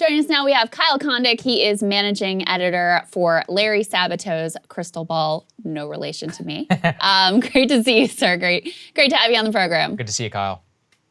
Joining us now, we have Kyle Kondik. He is managing editor for Larry Sabato's Crystal Ball. No relation to me. Great to see you, sir. Great to have you on the program. Good to see you, Kyle.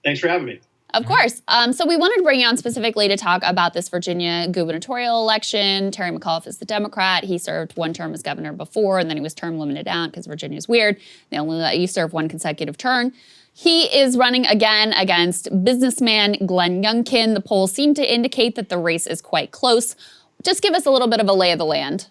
Thanks for having me. Of course. So we wanted to bring you on specifically to talk about this Virginia gubernatorial election. Terry McAuliffe is the Democrat. He served one term as governor before, and then he was term limited out because Virginia's weird. They only let you serve one consecutive term. He is running again against businessman Glenn Youngkin. The polls seem to indicate that the race is quite close. Just give us a little bit of a lay of the land.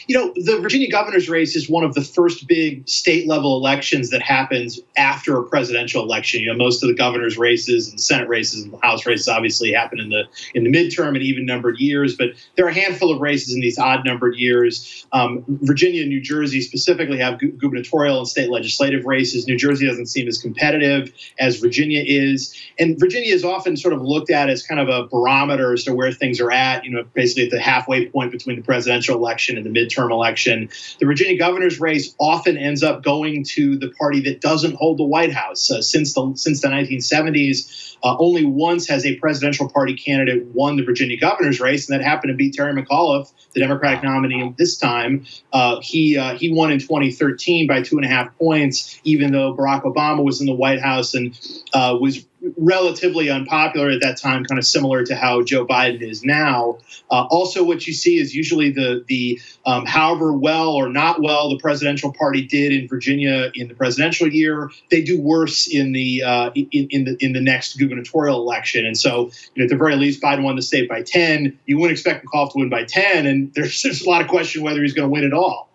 You know, the Virginia governor's race is one of the first big state-level elections that happens after a presidential election. You know, most of the governor's races and Senate races and the House races obviously happen in the midterm and even-numbered years, but there are a handful of races in these odd-numbered years. Virginia and New Jersey specifically have gubernatorial and state legislative races. New Jersey doesn't seem as competitive as Virginia is, and Virginia is often sort of looked at as kind of a barometer as to where things are at, you know, basically at the halfway point between the presidential election and the midterm election. The Virginia governor's race often ends up going to the party that doesn't hold the White House. Since the 1970s, only once has a presidential party candidate won the Virginia governor's race, and that happened to be Terry McAuliffe, the Democratic nominee this time. He won in 2013 by 2.5 points, even though Barack Obama was in the White House and was relatively unpopular at that time, kind of similar to how Joe Biden is now. Also, what you see is usually the however well or not well the presidential party did in Virginia in the presidential year, they do worse in the next gubernatorial election. And so, you know, at the very least, Biden won the state by 10. You wouldn't expect McAuliffe to win by 10, and there's a lot of question whether he's going to win at all.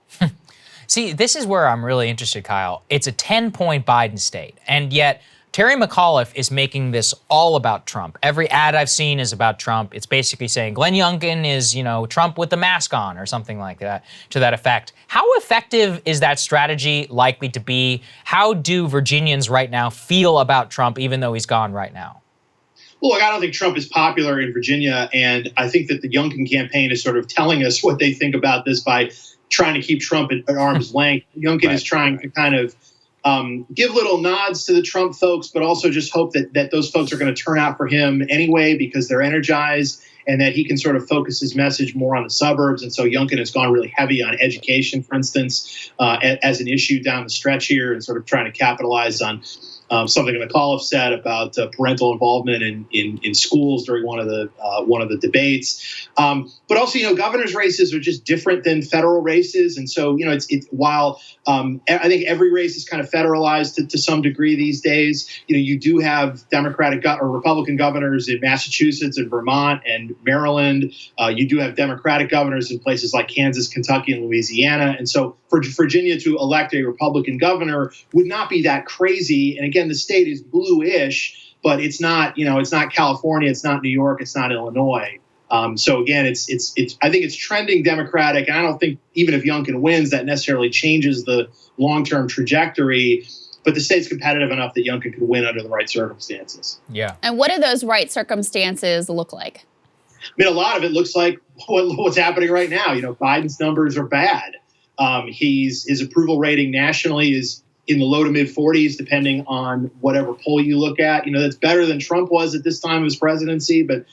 See, this is where I'm really interested, Kyle. It's a 10-point Biden state, and yet Terry McAuliffe is making this all about Trump. Every ad I've seen is about Trump. It's basically saying Glenn Youngkin is, you know, Trump with the mask on or something like that, to that effect. How effective is that strategy likely to be? How do Virginians right now feel about Trump, even though he's gone right now? Well, look, I don't think Trump is popular in Virginia, and I think that the Youngkin campaign is sort of telling us what they think about this by trying to keep Trump at arm's length. Youngkin is trying to kind of give little nods to the Trump folks, but also just hope that those folks are going to turn out for him anyway because they're energized and that he can sort of focus his message more on the suburbs. And so Youngkin has gone really heavy on education, for instance, as an issue down the stretch here and sort of trying to capitalize on something McAuliffe said about parental involvement in schools during one of the debates. But also, you know, governor's races are just different than federal races. And so, you know, it's while I think every race is kind of federalized to some degree these days, you know, you do have Democratic or Republican governors in Massachusetts and Vermont and Maryland. You do have Democratic governors in places like Kansas, Kentucky, and Louisiana. And so for Virginia to elect a Republican governor would not be that crazy. And again, the state is blue-ish, but it's not, you know, it's not California, it's not New York, it's not Illinois. So again, it's I think it's trending Democratic, and I don't think even if Youngkin wins, that necessarily changes the long-term trajectory. But the state's competitive enough that Youngkin could win under the right circumstances. Yeah. And what do those right circumstances look like? I mean, a lot of it looks like what's happening right now. You know, Biden's numbers are bad. His approval rating nationally is in the low to mid 40s, depending on whatever poll you look at. You know, that's better than Trump was at this time of his presidency. But,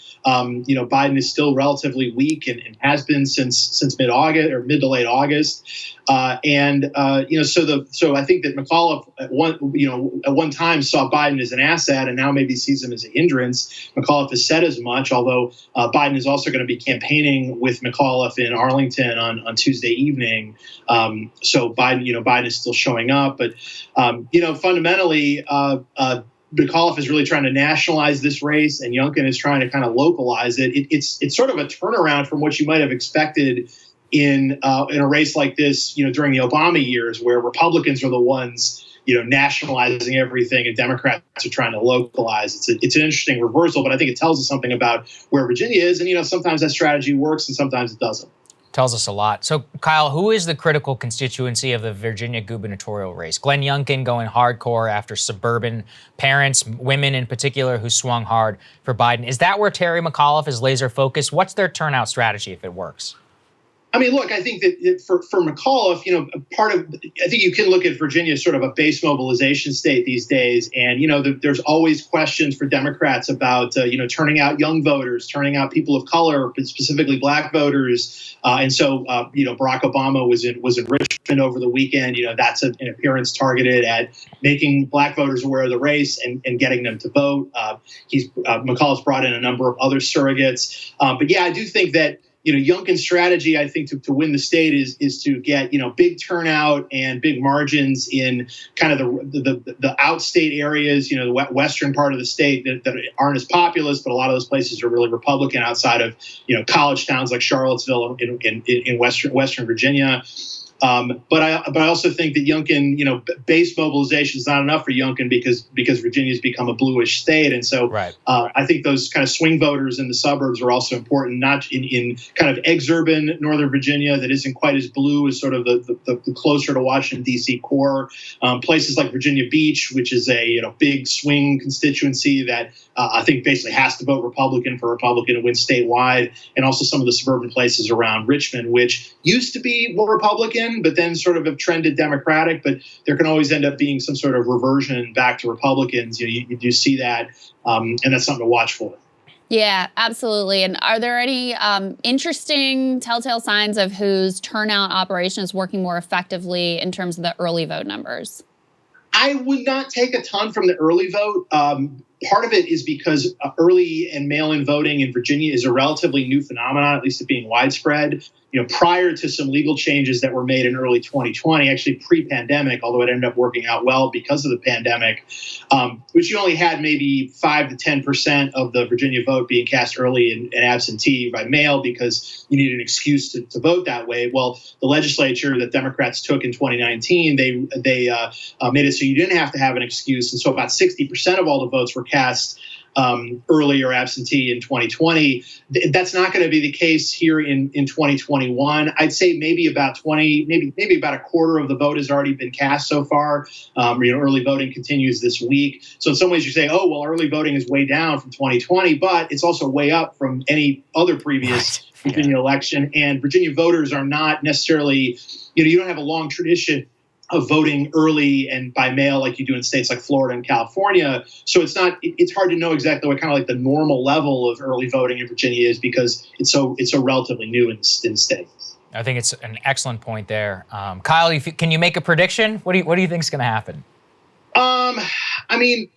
you know, Biden is still relatively weak and has been since mid-August or mid to late August. You know, so I think that McAuliffe at one time saw Biden as an asset and now maybe sees him as a hindrance. McAuliffe has said as much, although Biden is also going to be campaigning with McAuliffe in Arlington on Tuesday evening. So Biden is still showing up, but you know, fundamentally, McAuliffe is really trying to nationalize this race, and Youngkin is trying to kind of localize it. It's sort of a turnaround from what you might have expected in a race like this, you know, during the Obama years, where Republicans are the ones, you know, nationalizing everything, and Democrats are trying to localize. It's an interesting reversal, but I think it tells us something about where Virginia is, and you know, sometimes that strategy works, and sometimes it doesn't. Tells us a lot. So, Kyle, who is the critical constituency of the Virginia gubernatorial race? Glenn Youngkin going hardcore after suburban parents, women in particular, who swung hard for Biden. Is that where Terry McAuliffe is laser focused? What's their turnout strategy if it works? I mean, look, I think that for McAuliffe, I think you can look at Virginia as sort of a base mobilization state these days. And, there's always questions for Democrats about, turning out young voters, turning out people of color, but specifically black voters. And so, Barack Obama was in Richmond over the weekend. That's an appearance targeted at making black voters aware of the race and getting them to vote. McAuliffe's brought in a number of other surrogates. But yeah, I do think that, Youngkin's strategy, I think, to win the state is to get, big turnout and big margins in kind of the outstate areas, the western part of the state that aren't as populous, but a lot of those places are really Republican outside of, college towns like Charlottesville in Western Virginia. But I also think that Youngkin, base mobilization is not enough for Youngkin because Virginia's become a bluish state, and so right. I think those kind of swing voters in the suburbs are also important, not in kind of exurban Northern Virginia that isn't quite as blue as sort of the closer to Washington D.C. core. Places like Virginia Beach, which is a big swing constituency that I think basically has to vote Republican for a Republican to win statewide, and also some of the suburban places around Richmond, which used to be more Republican, but then sort of have trended Democratic, but there can always end up being some sort of reversion back to Republicans. You do see that, and that's something to watch for. Yeah, absolutely. And are there any interesting telltale signs of whose turnout operation is working more effectively in terms of the early vote numbers? I would not take a ton from the early vote. Part of it is because early and mail-in voting in Virginia is a relatively new phenomenon, at least it being widespread. Prior to some legal changes that were made in early 2020, actually pre-pandemic, although it ended up working out well because of the pandemic, which you only had maybe 5 to 10% of the Virginia vote being cast early and absentee by mail because you needed an excuse to vote that way. Well, the legislature that Democrats took in 2019, they made it so you didn't have to have an excuse, and so about 60% of all the votes were cast early or absentee in 2020. That's not going to be the case here in 2021. I'd say maybe about 20, maybe about a quarter of the vote has already been cast so far. Early voting continues this week. So in some ways you say, oh, well, early voting is way down from 2020, but it's also way up from any other previous Virginia election. And Virginia voters are not necessarily, you don't have a long tradition of voting early and by mail like you do in states like Florida and California. So it's hard to know exactly what kind of like the normal level of early voting in Virginia is because it's so relatively new in the state. I think it's an excellent point there. Kyle, can you make a prediction? What do you think is going to happen? I mean,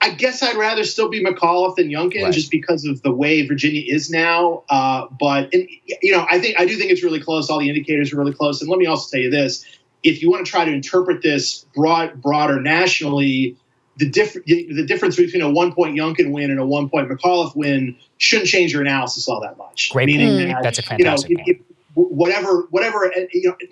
I guess I'd rather still be McAuliffe than Youngkin just because of the way Virginia is now. But I do think it's really close. All the indicators are really close. And let me also tell you this. If you want to try to interpret this broader nationally, the difference between a 1-point Youngkin win and a 1-point McAuliffe win shouldn't change your analysis all that much. Great point. That's a fantastic point. Whatever.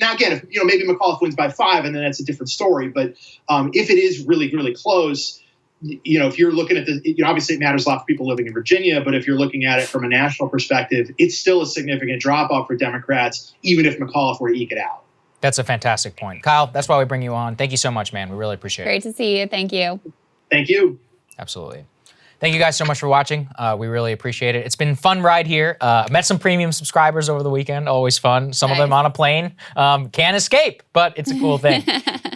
Now again, if maybe McAuliffe wins by 5, and then that's a different story. But if it is really, really close, if you're looking at obviously it matters a lot for people living in Virginia, but if you're looking at it from a national perspective, it's still a significant drop off for Democrats, even if McAuliffe were to eke it out. That's a fantastic point. Kyle, that's why we bring you on. Thank you so much, man. We really appreciate it. Great to see you. Thank you. Thank you. Absolutely. Thank you guys so much for watching. We really appreciate it. It's been a fun ride here. Met some premium subscribers over the weekend. Always fun. Some of them on a plane. Can't escape, but it's a cool thing.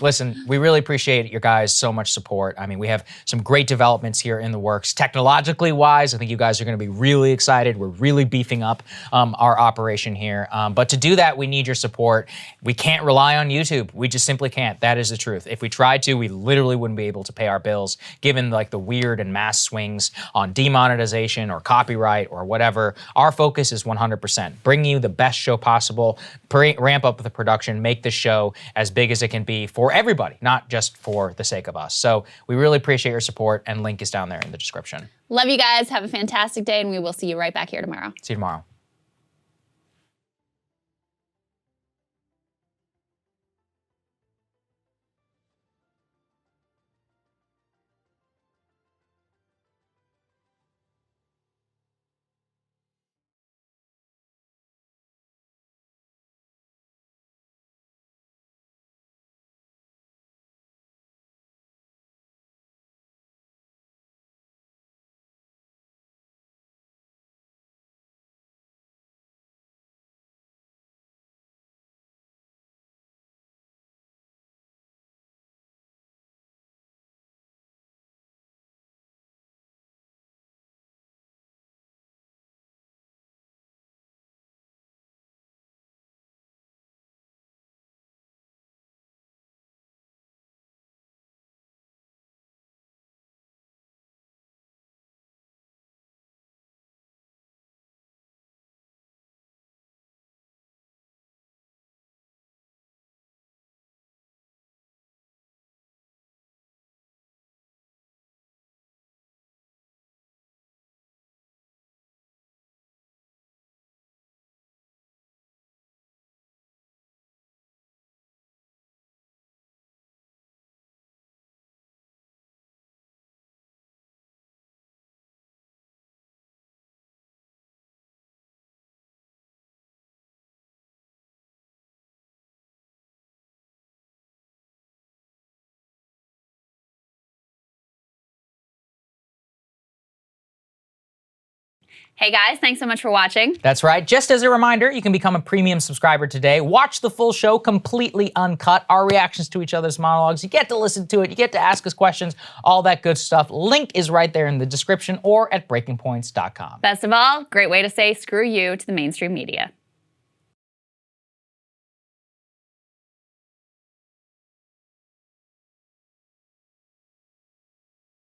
Listen, we really appreciate your guys' so much support. I mean, we have some great developments here in the works. Technologically wise, I think you guys are going to be really excited. We're really beefing up our operation here. But to do that, we need your support. We can't rely on YouTube. We just simply can't. That is the truth. If we tried to, we literally wouldn't be able to pay our bills, given like the weird and mass swings on demonetization or copyright or whatever. Our focus is 100%. Bring you the best show possible, ramp up the production, make the show as big as it can be for everybody, not just for the sake of us. So we really appreciate your support, and link is down there in the description. Love you guys. Have a fantastic day, and we will see you right back here tomorrow. See you tomorrow. Hey guys, thanks so much for watching. That's right. Just as a reminder, you can become a premium subscriber today. Watch the full show completely uncut, our reactions to each other's monologues. You get to listen to it. You get to ask us questions, all that good stuff. Link is right there in the description or at breakingpoints.com. Best of all, great way to say screw you to the mainstream media.